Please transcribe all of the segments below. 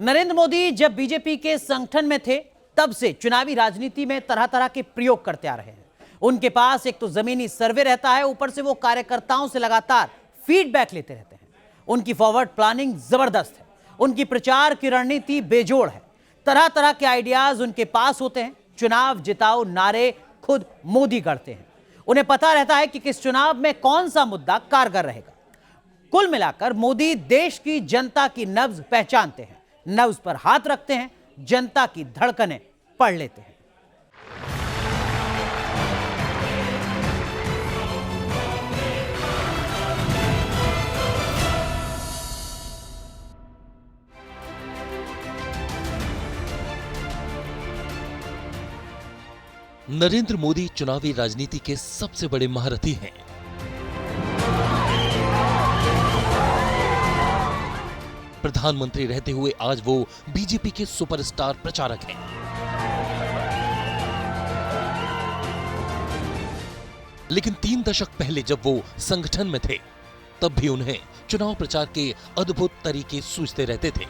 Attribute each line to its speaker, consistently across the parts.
Speaker 1: नरेंद्र मोदी जब बीजेपी के संगठन में थे तब से चुनावी राजनीति में तरह तरह के प्रयोग करते आ रहे हैं। उनके पास एक तो जमीनी सर्वे रहता है, ऊपर से वो कार्यकर्ताओं से लगातार फीडबैक लेते रहते हैं। उनकी फॉरवर्ड प्लानिंग जबरदस्त है, उनकी प्रचार की रणनीति बेजोड़ है। तरह तरह के आइडियाज उनके पास होते हैं। चुनाव जिताओ नारे खुद मोदी गढ़ते हैं। उन्हें पता रहता है कि किस चुनाव में कौन सा मुद्दा कारगर रहेगा। कुल मिलाकर मोदी देश की जनता की नब्ज पहचानते हैं, नब्ज पर हाथ रखते हैं, जनता की धड़कनें पढ़ लेते हैं।
Speaker 2: नरेंद्र मोदी चुनावी राजनीति के सबसे बड़े महारथी हैं। प्रधानमंत्री रहते हुए आज वो बीजेपी के सुपरस्टार प्रचारक हैं। लेकिन 3 दशक पहले जब वो संगठन में थे तब भी उन्हें चुनाव प्रचार के अद्भुत तरीके सूझते रहते थे।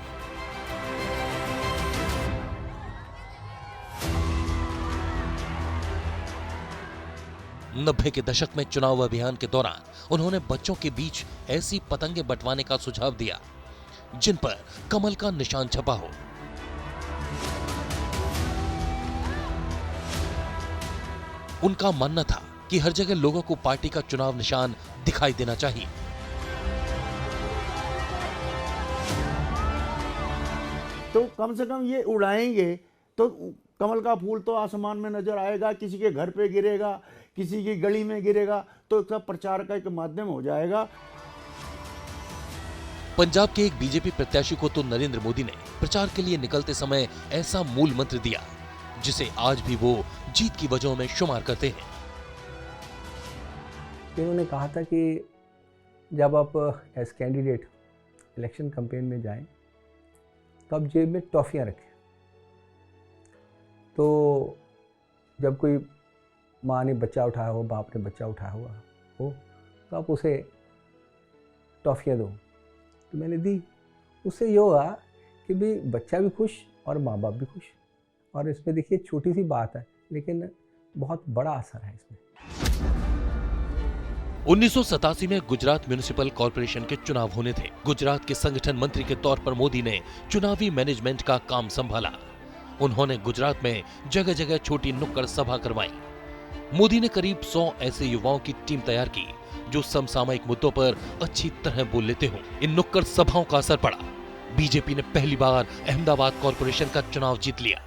Speaker 2: नब्बे के दशक में चुनाव अभियान के दौरान उन्होंने बच्चों के बीच ऐसी पतंगे बंटवाने का सुझाव दिया जिन पर कमल का निशान छपा हो। उनका मानना था कि हर जगह लोगों को पार्टी का चुनाव निशान दिखाई देना चाहिए।
Speaker 3: तो कम से कम ये उड़ाएंगे तो कमल का फूल तो आसमान में नजर आएगा, किसी के घर पे गिरेगा, किसी की गली में गिरेगा, तो इसका प्रचार का एक माध्यम हो जाएगा।
Speaker 2: पंजाब के एक बीजेपी प्रत्याशी को तो नरेंद्र मोदी ने प्रचार के लिए निकलते समय ऐसा मूल मंत्र दिया जिसे आज भी वो जीत की वजहों में शुमार करते हैं।
Speaker 4: इन्होंने कहा था कि जब आप एज कैंडिडेट इलेक्शन कैंपेन में जाएं तो आप जेब में टॉफियां रखें। तो जब कोई माँ ने बच्चा उठाया हो, बाप ने बच्चा उठाया हुआ हो, तो आप उसे टॉफियां दो। तो मैंने दी। उससे ये होगा कि भी बच्चा भी खुश और माँ बाप भी खुश। और इसमें देखिए छोटी सी बात है लेकिन बहुत बड़ा असर है इसमें।
Speaker 2: 1987 में गुजरात म्युनिसिपल कॉर्पोरेशन के चुनाव होने थे। गुजरात के संगठन मंत्री के तौर पर मोदी ने चुनावी मैनेजमेंट का काम संभाला। उन्होंने गुजरात में जगह जगह छोटी नुक्कड़ सभा करवाई। मोदी ने करीब 100 ऐसे युवाओं की टीम तैयार की जो समसामयिक मुद्दों पर अच्छी तरह बोल लेते हो। इन नुक्कड़ सभाओं का असर पड़ा। बीजेपी ने पहली बार अहमदाबाद कॉर्पोरेशन का चुनाव जीत लिया।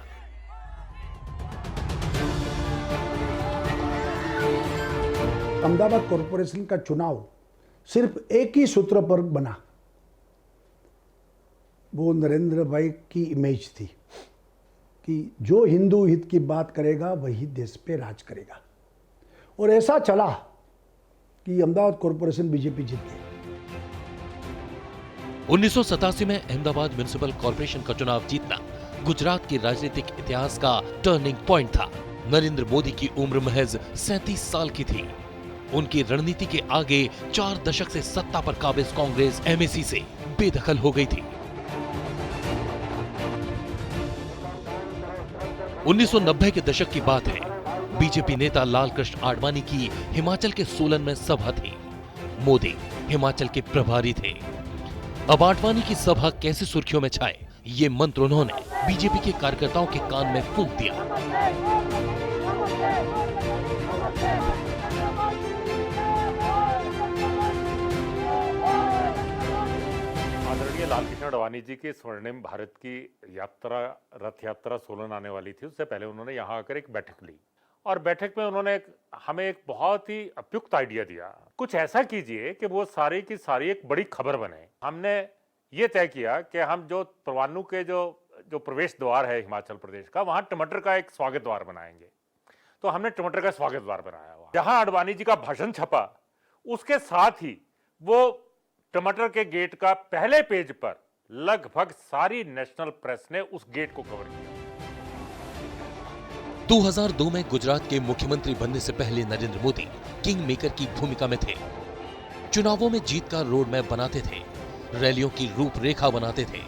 Speaker 5: अहमदाबाद कॉर्पोरेशन का चुनाव सिर्फ एक ही सूत्र पर बना, वो नरेंद्र भाई की इमेज थी कि जो हिंदू हित की बात करेगा वही देश पे राज करेगा। और ऐसा चला कि अहमदाबाद कॉर्पोरेशन बीजेपी जीत गई।
Speaker 2: 1987 में अहमदाबाद म्युनिसिपल कॉर्पोरेशन का चुनाव जीतना गुजरात के राजनीतिक इतिहास का टर्निंग पॉइंट था। नरेंद्र मोदी की उम्र महज 37 साल की थी। उनकी रणनीति के आगे 4 दशक से सत्ता पर काबिज कांग्रेस एमएसी से बेदखल हो गई थी। 1990 के दशक की बात है। बीजेपी नेता लालकृष्ण आडवाणी की हिमाचल के सोलन में सभा थी। मोदी हिमाचल के प्रभारी थे। अब आडवाणी की सभा कैसे सुर्खियों में छाए, ये मंत्र उन्होंने बीजेपी के कार्यकर्ताओं के कान में फूंक दिया।
Speaker 6: आदरणीय लालकृष्ण आडवाणी जी की स्वर्णिम भारत की यात्रा, रथ यात्रा सोलन आने वाली थी। उससे पहले उन्होंने यहाँ आकर एक बैठक ली और बैठक में उन्होंने हमें एक बहुत ही उपयुक्त आइडिया दिया। कुछ ऐसा कीजिए कि वो सारी की सारी एक बड़ी खबर बने। हमने ये तय किया कि हम जो परवाणु के जो प्रवेश द्वार है हिमाचल प्रदेश का, वहां टमाटर का एक स्वागत द्वार बनाएंगे। तो हमने टमाटर का स्वागत द्वार बनाया हुआ। जहां आडवाणी जी का भाषण छपा उसके साथ ही वो टमाटर के गेट का पहले पेज पर लगभग सारी नेशनल प्रेस ने उस गेट को कवर किया।
Speaker 2: 2002 में गुजरात के मुख्यमंत्री बनने से पहले नरेंद्र मोदी किंग मेकर की भूमिका में थे। चुनावों में जीत का रोड मैप बनाते थे, रैलियों की रूपरेखा बनाते थे,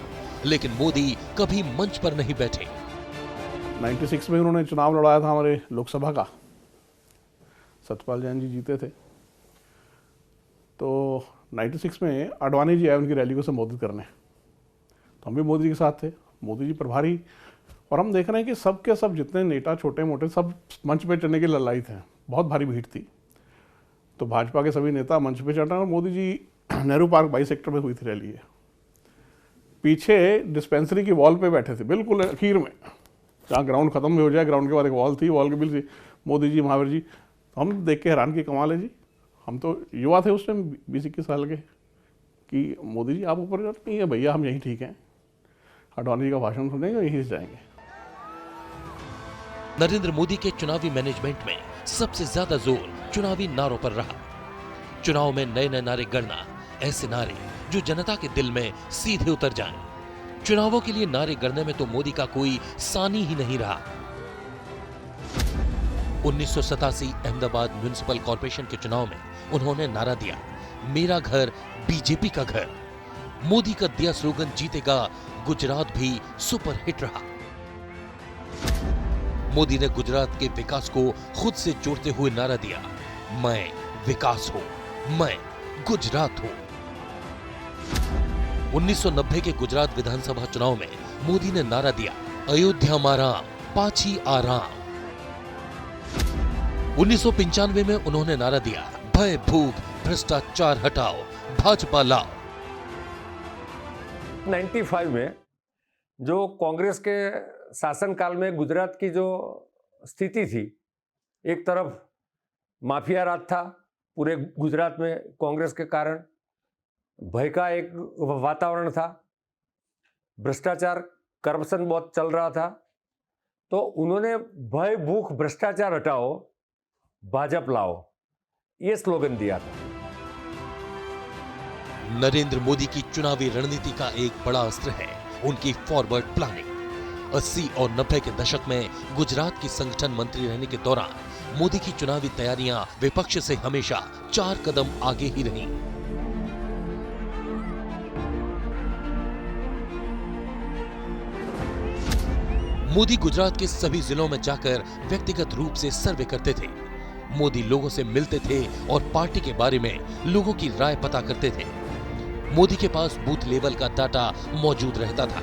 Speaker 2: लेकिन मोदी कभी मंच पर नहीं बैठे।
Speaker 7: 96 में उन्होंने चुनाव लड़ाया था हमारे लोकसभा का, सत्यपाल जैन जी जीते थे। तो 96 में आडवाणी जी आए उनकी रैली को संबोधित करने, तो हम भी मोदी जी के साथ थे। मोदी जी प्रभारी, और हम देख रहे हैं कि सब के सब जितने नेता छोटे मोटे सब मंच पे चढ़ने के ललायित हैं। बहुत भारी भीड़ थी, तो भाजपा के सभी नेता मंच पे चढ़ रहे हैं और मोदी जी नेहरू पार्क 22 सेक्टर में हुई थी रैली है। पीछे डिस्पेंसरी की वॉल पे बैठे थे, बिल्कुल अखीर में, जहाँ ग्राउंड खत्म हो जाए, ग्राउंड के बाद एक वॉल थी, वॉल के बिल थी मोदी जी, महावीर जी। तो हम देख के हैरान की कमाल है जी, हम तो युवा थे उस टाइम 20-21 साल के, कि मोदी जी आप ऊपर नहीं है भैया, हम यहीं ठीक हैं, आडवाणी जी का भाषण सुनेंगे, यहीं से जाएंगे।
Speaker 2: नरेंद्र मोदी के चुनावी मैनेजमेंट में सबसे ज्यादा जोर चुनावी नारों पर रहा। चुनाव में नए नए नारे गढ़ना, ऐसे नारे जो जनता के दिल में सीधे उतर जाएं। चुनावों के लिए नारे गढ़ने में तो मोदी का कोई सानी ही नहीं रहा। 1987 अहमदाबाद म्युनिसिपल कॉर्पोरेशन के चुनाव में उन्होंने नारा दिया, मेरा घर बीजेपी का घर। मोदी का दिया स्लोगन जीतेगा गुजरात भी सुपरहिट रहा। मोदी ने गुजरात के विकास को खुद से जोड़ते हुए नारा दिया, मैं विकास हूं, मैं गुजरात हूं। 1990 के गुजरात विधानसभा चुनाव में मोदी ने नारा दिया, अयोध्या माराम पाछी आराम। 1995 में उन्होंने नारा दिया, भय भूख भ्रष्टाचार हटाओ, भाजपा लाओ।
Speaker 8: 95 में जो कांग्रेस के शासनकाल में गुजरात की जो स्थिति थी, एक तरफ माफिया राज था पूरे गुजरात में, कांग्रेस के कारण भय का एक वातावरण था, भ्रष्टाचार करप्शन बहुत चल रहा था। तो उन्होंने भय भूख भ्रष्टाचार हटाओ, भाजपा लाओ, ये स्लोगन दिया था।
Speaker 2: नरेंद्र मोदी की चुनावी रणनीति का एक बड़ा अस्त्र है उनकी फॉरवर्ड प्लानिंग। 80 और 90 के दशक में गुजरात की संगठन मंत्री रहने के दौरान मोदी की चुनावी तैयारियां विपक्ष से हमेशा 4 कदम आगे ही रहीं। मोदी गुजरात के सभी जिलों में जाकर व्यक्तिगत रूप से सर्वे करते थे। मोदी लोगों से मिलते थे और पार्टी के बारे में लोगों की राय पता करते थे। मोदी के पास बूथ लेवल का डाटा मौजूद रहता था।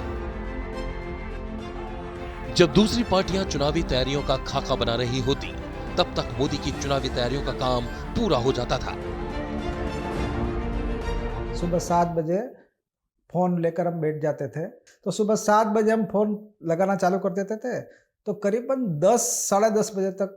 Speaker 2: जब दूसरी पार्टियां चुनावी तैयारियों का खाका बना रही होती, तब तक मोदी की चुनावी तैयारियों का काम पूरा हो जाता था।
Speaker 9: सुबह 7 बजे फोन लेकर हम बैठ जाते थे, तो सुबह 7 बजे हम फोन लगाना चालू कर देते थे, तो करीबन 10 साढ़े 10 बजे तक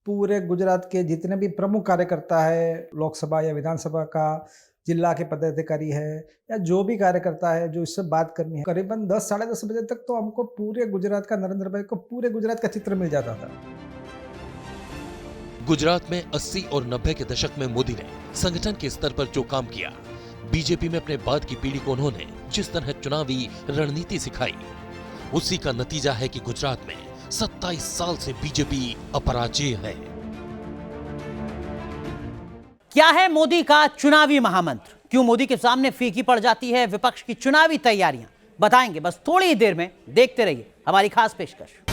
Speaker 9: पूरे गुजरात के जितने भी प्रमुख कार्यकर्ता है, लोकसभा या विधानसभा का, जिला के पदाधिकारी है या जो भी कार्यकर्ता है जो इससे बात करनी है, करीबन 10 साढ़े 10 बजे तक तो हमको पूरे गुजरात का, नरेंद्र भाई को पूरे गुजरात का चित्र मिल जाता था।
Speaker 2: गुजरात में 80 और 90 के दशक में मोदी ने संगठन के स्तर पर जो काम किया, बीजेपी में अपने बाद की पीढ़ी को उन्होंने जिस तरह चुनावी रणनीति सिखाई, उसी का नतीजा है कि गुजरात में 27 साल से बीजेपी अपराजेय है।
Speaker 1: क्या है मोदी का चुनावी महामंत्र? क्यों मोदी के सामने फीकी पड़ जाती है विपक्ष की चुनावी तैयारियां? बताएंगे बस थोड़ी ही देर में। देखते रहिए हमारी खास पेशकश।